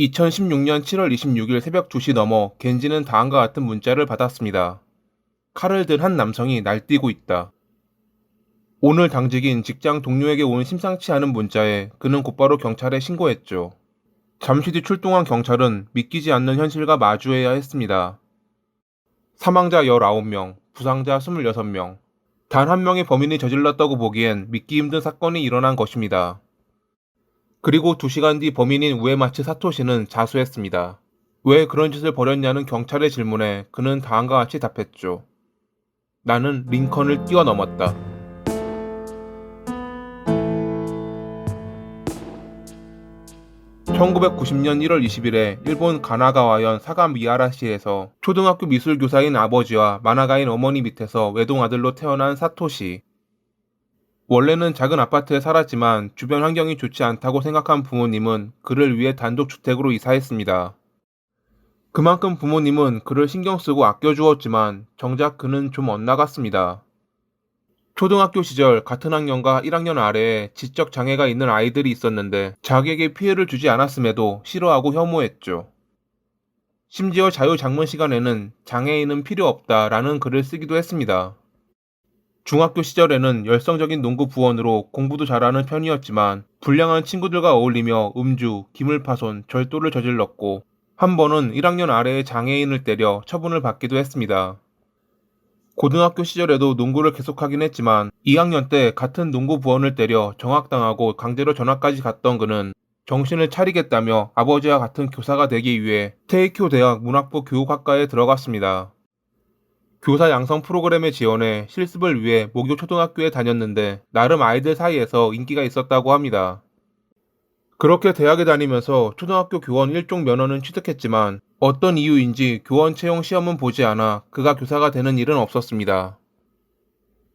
2016년 7월 26일 새벽 2시 넘어 겐지는 다음과 같은 문자를 받았습니다. 칼을 든 한 남성이 날뛰고 있다. 오늘 당직인 직장 동료에게 온 심상치 않은 문자에 그는 곧바로 경찰에 신고했죠. 잠시 뒤 출동한 경찰은 믿기지 않는 현실과 마주해야 했습니다. 사망자 19명, 부상자 26명. 단 한 명의 범인이 저질렀다고 보기엔 믿기 힘든 사건이 일어난 것입니다. 그리고 2시간 뒤 범인인 우에마츠 사토시는 자수했습니다. 왜 그런 짓을 벌였냐는 경찰의 질문에 그는 다음과 같이 답했죠. 나는 링컨을 뛰어넘었다. 1990년 1월 20일에 일본 가나가와현 사가미하라시에서 초등학교 미술교사인 아버지와 만화가인 어머니 밑에서 외동아들로 태어난 사토시. 원래는 작은 아파트에 살았지만 주변 환경이 좋지 않다고 생각한 부모님은 그를 위해 단독주택으로 이사했습니다. 그만큼 부모님은 그를 신경 쓰고 아껴주었지만 정작 그는 좀 엇나갔습니다. 초등학교 시절 같은 학년과 1학년 아래에 지적 장애가 있는 아이들이 있었는데 자기에게 피해를 주지 않았음에도 싫어하고 혐오했죠. 심지어 자유 장문 시간에는 장애인은 필요 없다라는 글을 쓰기도 했습니다. 중학교 시절에는 열성적인 농구 부원으로 공부도 잘하는 편이었지만 불량한 친구들과 어울리며 음주, 기물파손, 절도를 저질렀고 한 번은 1학년 아래의 장애인을 때려 처분을 받기도 했습니다. 고등학교 시절에도 농구를 계속하긴 했지만 2학년 때 같은 농구 부원을 때려 정학당하고 강제로 전학까지 갔던 그는 정신을 차리겠다며 아버지와 같은 교사가 되기 위해 테이쿄 대학 문학부 교육학과에 들어갔습니다. 교사 양성 프로그램에 지원해 실습을 위해 모교 초등학교에 다녔는데 나름 아이들 사이에서 인기가 있었다고 합니다. 그렇게 대학에 다니면서 초등학교 교원 1종 면허는 취득했지만 어떤 이유인지 교원 채용 시험은 보지 않아 그가 교사가 되는 일은 없었습니다.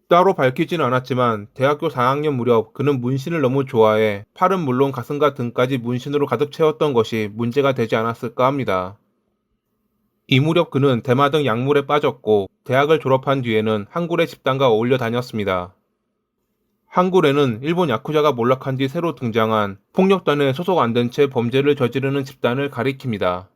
따로 밝히진 않았지만 대학교 4학년 무렵 그는 문신을 너무 좋아해 팔은 물론 가슴과 등까지 문신으로 가득 채웠던 것이 문제가 되지 않았을까 합니다. 이 무렵 그는 대마 등 약물에 빠졌고 대학을 졸업한 뒤에는 한굴의 집단과 어울려 다녔습니다. 한굴에는 일본 야쿠자가 몰락한 뒤 새로 등장한 폭력단에 소속 안 된 채 범죄를 저지르는 집단을 가리킵니다.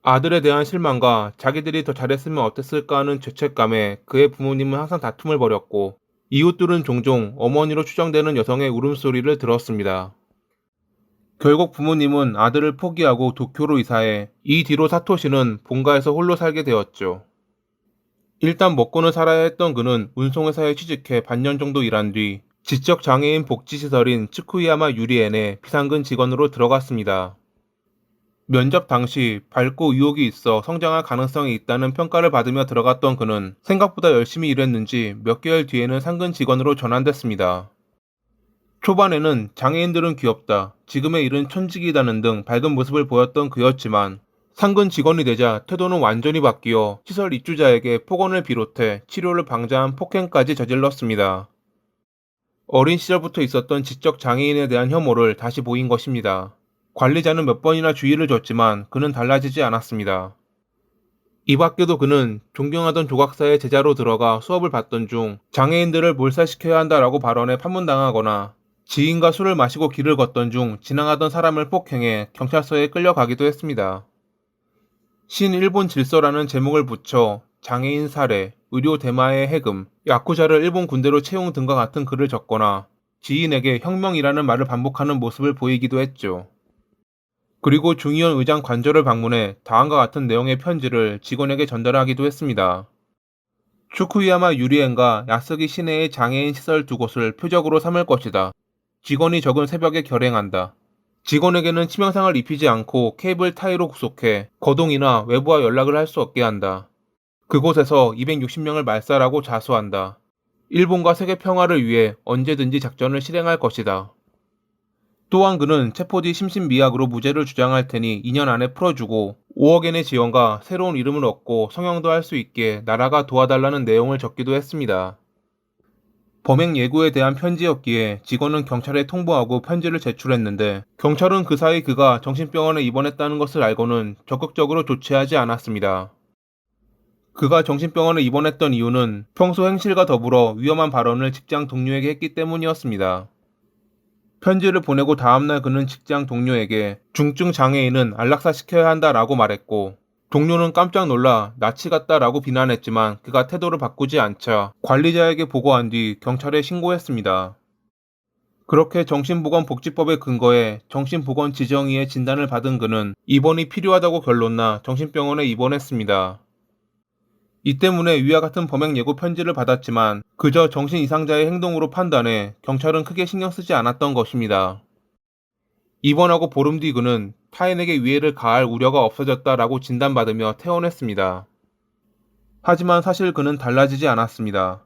아들에 대한 실망과 자기들이 더 잘했으면 어땠을까 하는 죄책감에 그의 부모님은 항상 다툼을 벌였고 이웃들은 종종 어머니로 추정되는 여성의 울음소리를 들었습니다. 결국 부모님은 아들을 포기하고 도쿄로 이사해 이 뒤로 사토시는 본가에서 홀로 살게 되었죠. 일단 먹고는 살아야 했던 그는 운송회사에 취직해 반년 정도 일한 뒤 지적장애인 복지시설인 츠쿠야마 유리엔에 비상근 직원으로 들어갔습니다. 면접 당시 밝고 의욕이 있어 성장할 가능성이 있다는 평가를 받으며 들어갔던 그는 생각보다 열심히 일했는지 몇 개월 뒤에는 상근 직원으로 전환됐습니다. 초반에는 장애인들은 귀엽다, 지금의 일은 천직이다는 등 밝은 모습을 보였던 그였지만 상근 직원이 되자 태도는 완전히 바뀌어 시설 입주자에게 폭언을 비롯해 치료를 방해한 폭행까지 저질렀습니다. 어린 시절부터 있었던 지적 장애인에 대한 혐오를 다시 보인 것입니다. 관리자는 몇 번이나 주의를 줬지만 그는 달라지지 않았습니다. 이 밖에도 그는 존경하던 조각사의 제자로 들어가 수업을 받던 중 장애인들을 몰살시켜야 한다라고 발언해 판문당하거나 지인과 술을 마시고 길을 걷던 중 지나가던 사람을 폭행해 경찰서에 끌려가기도 했습니다. 신일본 질서라는 제목을 붙여 장애인 살해, 의료 대마의 해금, 야쿠자를 일본 군대로 채용 등과 같은 글을 적거나 지인에게 혁명이라는 말을 반복하는 모습을 보이기도 했죠. 그리고 중의원 의장 관저를 방문해 다음과 같은 내용의 편지를 직원에게 전달하기도 했습니다. 추쿠야마 유리엔과 야스기 시내의 장애인 시설 두 곳을 표적으로 삼을 것이다. 직원이 적은 새벽에 결행한다. 직원에게는 치명상을 입히지 않고 케이블 타이로 구속해 거동이나 외부와 연락을 할 수 없게 한다. 그곳에서 260명을 말살하고 자수한다. 일본과 세계 평화를 위해 언제든지 작전을 실행할 것이다. 또한 그는 체포 뒤 심신미약으로 무죄를 주장할 테니 2년 안에 풀어주고 5억엔의 지원과 새로운 이름을 얻고 성형도 할 수 있게 나라가 도와달라는 내용을 적기도 했습니다. 범행 예고에 대한 편지였기에 직원은 경찰에 통보하고 편지를 제출했는데 경찰은 그 사이 그가 정신병원에 입원했다는 것을 알고는 적극적으로 조치하지 않았습니다. 그가 정신병원에 입원했던 이유는 평소 행실과 더불어 위험한 발언을 직장 동료에게 했기 때문이었습니다. 편지를 보내고 다음날 그는 직장 동료에게 중증 장애인은 안락사시켜야 한다라고 말했고, 동료는 깜짝 놀라 나치 같다라고 비난했지만 그가 태도를 바꾸지 않자 관리자에게 보고한 뒤 경찰에 신고했습니다. 그렇게 정신보건복지법에 근거해 정신보건 지정의의 진단을 받은 그는 입원이 필요하다고 결론나 정신병원에 입원했습니다. 이 때문에 위와 같은 범행 예고 편지를 받았지만 그저 정신 이상자의 행동으로 판단해 경찰은 크게 신경 쓰지 않았던 것입니다. 입원하고 보름 뒤 그는 타인에게 위해를 가할 우려가 없어졌다라고 진단받으며 퇴원했습니다. 하지만 사실 그는 달라지지 않았습니다.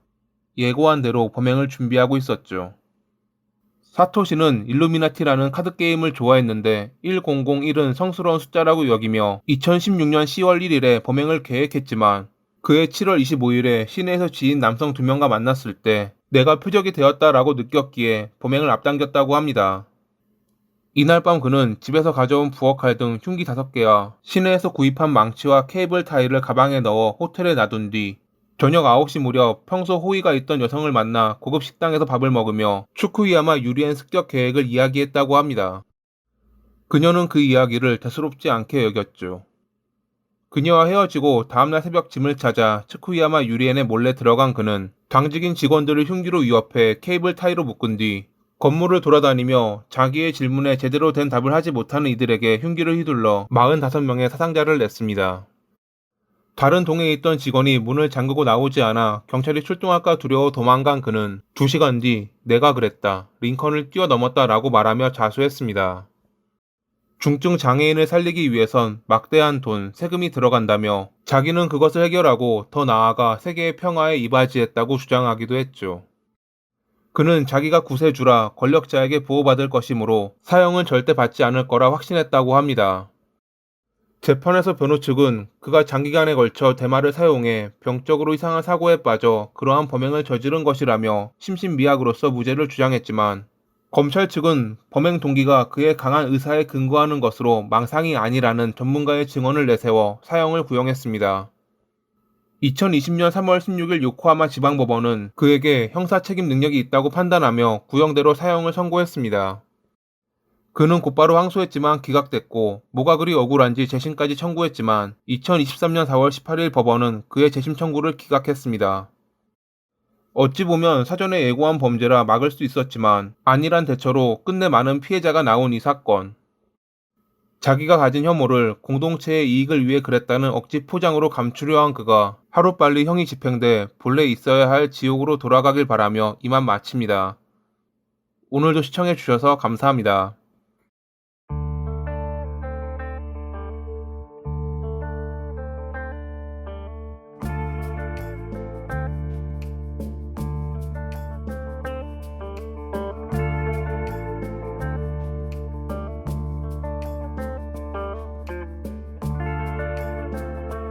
예고한 대로 범행을 준비하고 있었죠. 사토시는 일루미나티라는 카드게임을 좋아했는데 1001은 성스러운 숫자라고 여기며 2016년 10월 1일에 범행을 계획했지만 그해 7월 25일에 시내에서 지인 남성 2명과 만났을 때 내가 표적이 되었다라고 느꼈기에 범행을 앞당겼다고 합니다. 이날 밤 그는 집에서 가져온 부엌칼 등 흉기 5개와 시내에서 구입한 망치와 케이블 타이를 가방에 넣어 호텔에 놔둔 뒤 저녁 9시 무렵 평소 호의가 있던 여성을 만나 고급 식당에서 밥을 먹으며 추쿠이야마 유리엔 습격 계획을 이야기했다고 합니다. 그녀는 그 이야기를 대수롭지 않게 여겼죠. 그녀와 헤어지고 다음날 새벽 짐을 찾아 츠쿠야마 유리엔에 몰래 들어간 그는 당직인 직원들을 흉기로 위협해 케이블 타이로 묶은 뒤 건물을 돌아다니며 자기의 질문에 제대로 된 답을 하지 못하는 이들에게 흉기를 휘둘러 45명의 사상자를 냈습니다. 다른 동에 있던 직원이 문을 잠그고 나오지 않아 경찰이 출동할까 두려워 도망간 그는 2시간 뒤 내가 그랬다, 링컨을 뛰어넘었다라고 말하며 자수했습니다. 중증 장애인을 살리기 위해선 막대한 돈, 세금이 들어간다며 자기는 그것을 해결하고 더 나아가 세계의 평화에 이바지했다고 주장하기도 했죠. 그는 자기가 구세주라 권력자에게 보호받을 것이므로 사형은 절대 받지 않을 거라 확신했다고 합니다. 재판에서 변호 측은 그가 장기간에 걸쳐 대마를 사용해 병적으로 이상한 사고에 빠져 그러한 범행을 저지른 것이라며 심신미약으로서 무죄를 주장했지만 검찰 측은 범행 동기가 그의 강한 의사에 근거하는 것으로 망상이 아니라는 전문가의 증언을 내세워 사형을 구형했습니다. 2020년 3월 16일 요코하마 지방법원은 그에게 형사 책임 능력이 있다고 판단하며 구형대로 사형을 선고했습니다. 그는 곧바로 항소했지만 기각됐고 뭐가 그리 억울한지 재심까지 청구했지만 2023년 4월 18일 법원은 그의 재심 청구를 기각했습니다. 어찌 보면 사전에 예고한 범죄라 막을 수 있었지만 안일한 대처로 끝내 많은 피해자가 나온 이 사건. 자기가 가진 혐오를 공동체의 이익을 위해 그랬다는 억지 포장으로 감추려 한 그가 하루빨리 형이 집행돼 본래 있어야 할 지옥으로 돌아가길 바라며 이만 마칩니다. 오늘도 시청해주셔서 감사합니다.